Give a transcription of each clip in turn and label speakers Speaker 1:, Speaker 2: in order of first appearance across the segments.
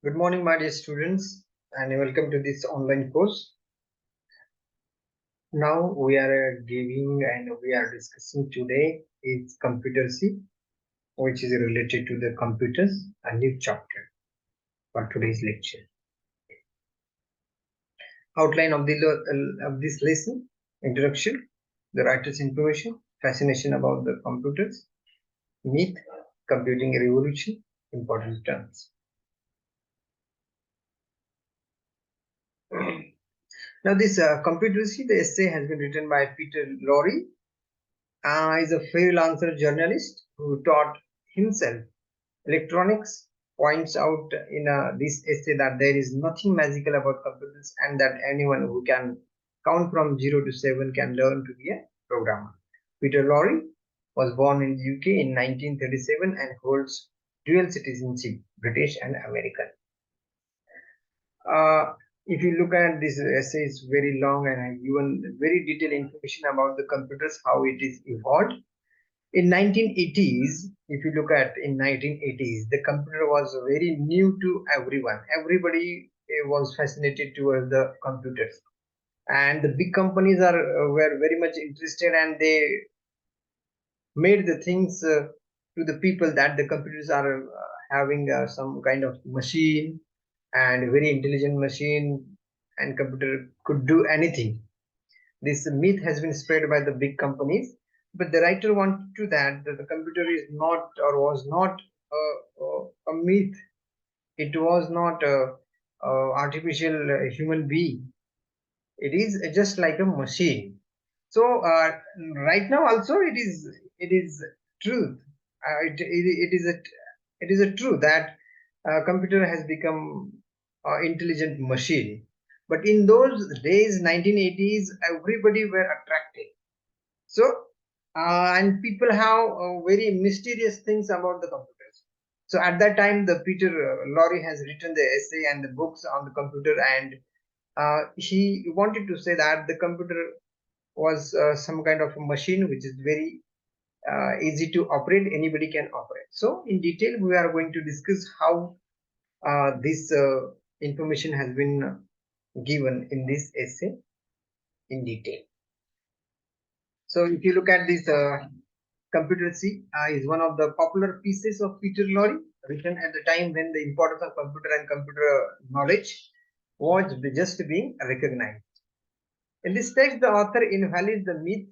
Speaker 1: Good morning, my dear students, and welcome to this online course. Now we are we are discussing today is Computercy, which is related to the computers, a new chapter for today's lecture. Outline of this lesson: introduction, the writer's information, fascination about the computers, myth, computing revolution, important terms. Now, this Computercy, the essay has been written by Peter Lorre. Is a freelancer journalist who taught himself electronics. Points out in this essay that there is nothing magical about computers and that anyone who can count from 0 to 7 can learn to be a programmer. Peter Lorre was born in the UK in 1937 and holds dual citizenship, British and American. Uh, if you look at this essay, it's very long and I've given very detailed information about the computers, how it is evolved. In 1980s, if you look at in 1980s, the computer was very new to everyone. Everybody was fascinated towards the computers, and the big companies were very much interested, and they made the things to the people that the computers are having some kind of machine and very intelligent machine, and computer could do anything. This myth has been spread by the big companies, but the writer wanted to that the computer is not or was not a myth. It was not a artificial human being. It is just like a machine. So right now also it is truth. It is a truth that computer has become intelligent machine. But in those days, 1980s, everybody were attracted. So, and people have very mysterious things about the computers. So at that time, the Peter Lorre has written the essay and the books on the computer, and he wanted to say that the computer was some kind of a machine which is very easy to operate. Anybody can operate. So in detail, we are going to discuss how this information has been given in this essay in detail. So if you look at this Computercy is one of the popular pieces of Peter Lorre, written at the time when the importance of computer and computer knowledge was just being recognized. In this text, the author invalidates the myth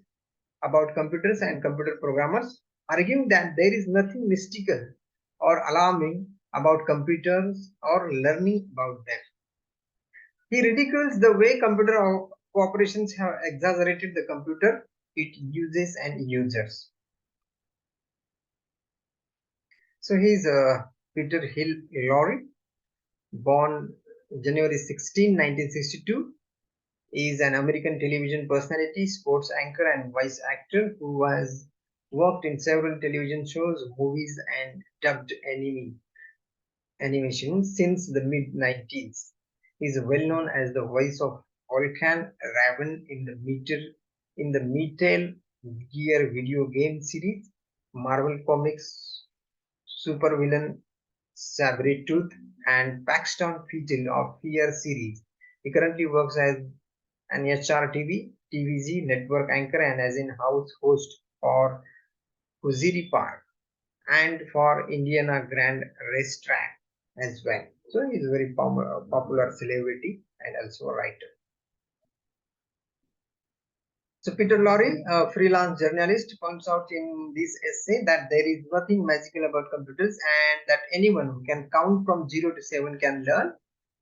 Speaker 1: about computers and computer programmers, arguing that there is nothing mystical or alarming about computers or learning about them. He ridicules the way computer corporations have exaggerated the computer, its uses and users. So he's Peter Hill Lorre, born January 16, 1962, is an American television personality, sports anchor, and voice actor who has worked in several television shows, movies, and dubbed animation since the mid-90s. He is well known as the voice of Vulcan Raven in the Metal Gear video game series, Marvel Comics supervillain Sabretooth, and Paxton Fetal of Fear series. He currently works as an HRTV TVZ network anchor and as in-house host for Kuziri Park and for Indiana Grand Racetrack as well. So he's a very popular celebrity and also a writer. So Peter Lorre, a freelance journalist, points out in this essay that there is nothing magical about computers and that anyone who can count from 0 to 7 can learn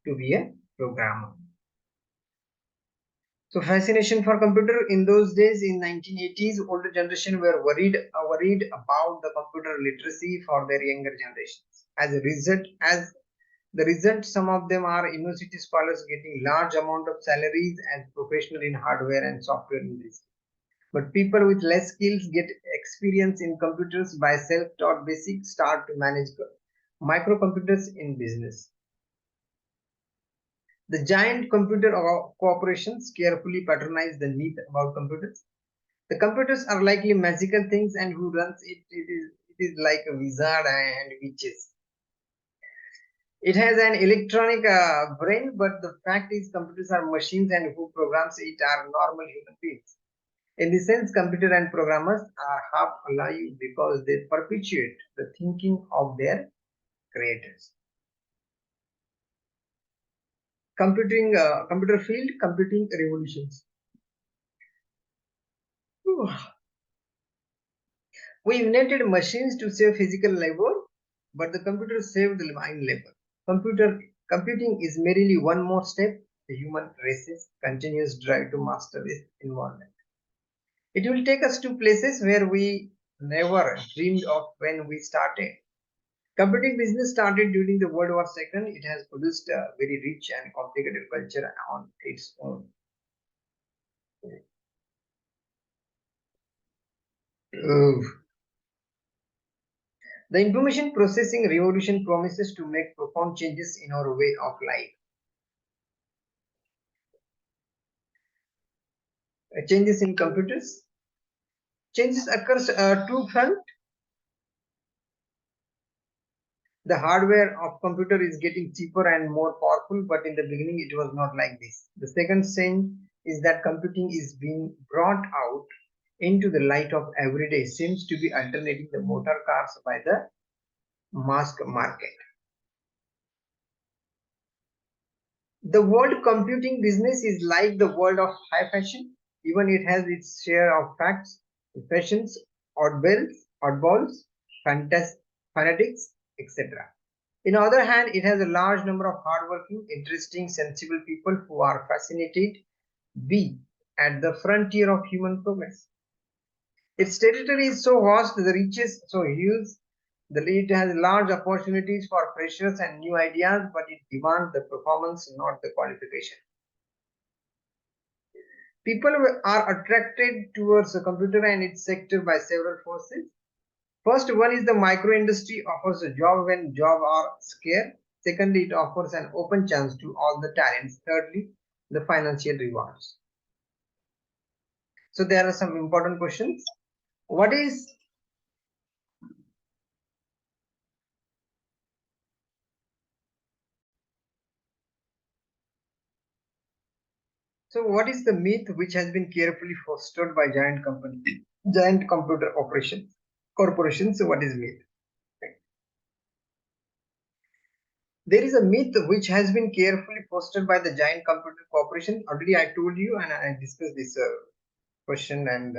Speaker 1: to be a programmer. So fascination for computer in those days in 1980s, older generation were worried about the computer literacy for their younger generations. As the result, some of them are university scholars getting large amount of salaries as professional in hardware and software industry. But people with less skills get experience in computers by self-taught basics, start to manage microcomputers in business. The giant computer corporations carefully patronize the myth about computers. The computers are likely magical things, and who runs it is like a wizard and witches. It has an electronic brain, but the fact is computers are machines and who programs it are normal human beings. In this sense, computer and programmers are half alive because they perpetuate the thinking of their creators. Computer field, computing revolutions. We invented machines to save physical labor, but the computer saved the mind labor. Computing is merely one more step the human race's continuous drive to master this environment. It will take us to places where we never dreamed of when we started. Computing business started during the World War II. It has produced a very rich and complicated culture on its own. The information processing revolution promises to make profound changes in our way of life. Changes in computers. Changes occurs two front. The hardware of computer is getting cheaper and more powerful, but in the beginning it was not like this. The second change is that computing is being brought out into the light of everyday, seems to be alternating the motor cars by the mass market. The world computing business is like the world of high fashion. Even it has its share of facts, fashions, oddballs, fanatics, etc. On the other hand, it has a large number of hardworking, interesting, sensible people who are fascinated be at the frontier of human progress. Its territory is so vast, the reaches so huge, it has large opportunities for freshers and new ideas, but it demands the performance, not the qualification. People are attracted towards a computer and its sector by several forces. First one is the micro industry offers a job when jobs are scarce. Secondly, it offers an open chance to all the talents. Thirdly, the financial rewards. So there are some important questions. What is what is the myth which has been carefully fostered by giant computer corporations? So what is myth? There is a myth which has been carefully fostered by the giant computer corporation. Already I told you and I discussed this question and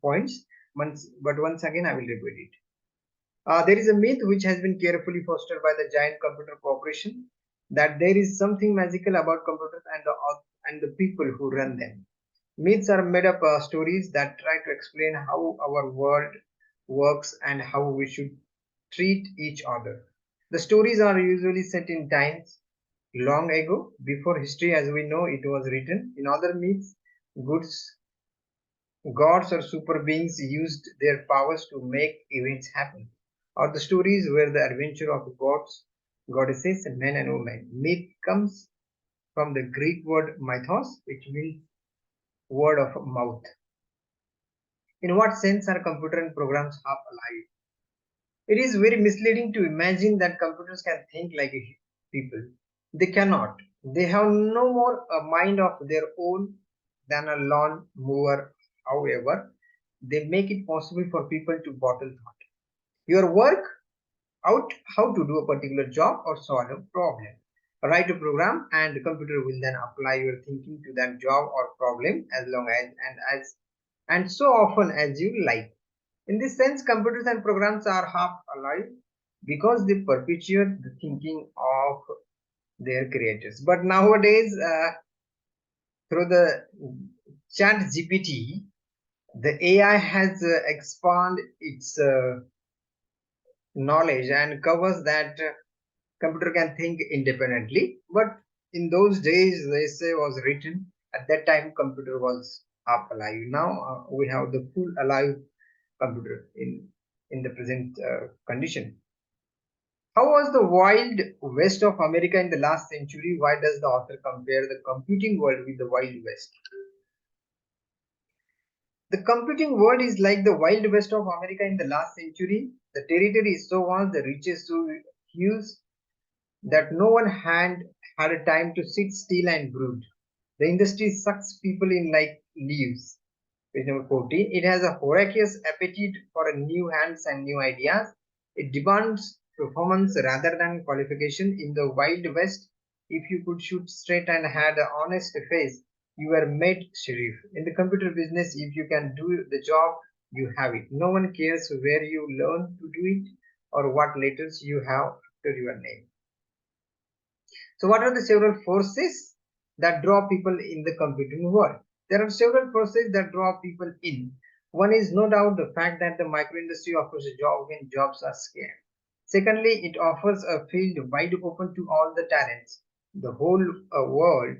Speaker 1: points but once again I will repeat it. There is a myth which has been carefully fostered by the giant computer corporation that there is something magical about computers and the people who run them. Myths are made up stories that try to explain how our world works and how we should treat each other. The stories are usually set in times long ago, before history as we know it was written. In other myths, goods gods or super beings used their powers to make events happen, or the stories were the adventure of gods, goddesses, men and women. Myth comes from the Greek word mythos, which means word of mouth. In what sense are computer and programs half alive? It is very misleading to imagine that computers can think like people. They cannot. They have no more a mind of their own than a lawn mower. However, they make it possible for people to bottle thought. Your work out how to do a particular job or solve a problem. Write a program and the computer will then apply your thinking to that job or problem as long as so often as you like. In this sense, computers and programs are half alive because they perpetuate the thinking of their creators. But nowadays, through the chat GPT, the AI has expanded its knowledge and covers that computer can think independently. But in those days, the essay was written. At that time, computer was half alive. Now we have the full alive computer in the present condition. How was the wild west of America in the last century? Why does the author compare the computing world with the wild west? The computing world is like the wild west of America in the last century. The territory is so vast, the riches so huge, that no one had a time to sit still and brood. The industry sucks people in like leaves. Page number 14. It has a voracious appetite for new hands and new ideas. It demands performance rather than qualification. In the Wild West, if you could shoot straight and had an honest face, you were made sheriff. In the computer business, if you can do the job, you have it. No one cares where you learn to do it or what letters you have after your name. So what are the several forces that draw people in the computing world? There are several forces that draw people in. One is no doubt the fact that the micro industry offers a job when jobs are scarce. Secondly, it offers a field wide open to all the talents. The whole world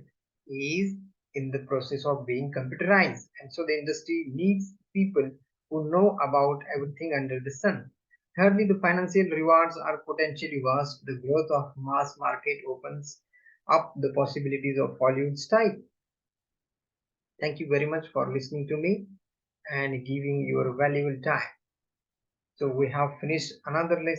Speaker 1: is in the process of being computerized, and so the industry needs people who know about everything under the sun. Thirdly, the financial rewards are potentially vast. The growth of mass market opens up the possibilities of Hollywood style. Thank you very much for listening to me and giving your valuable time. So we have finished another lesson.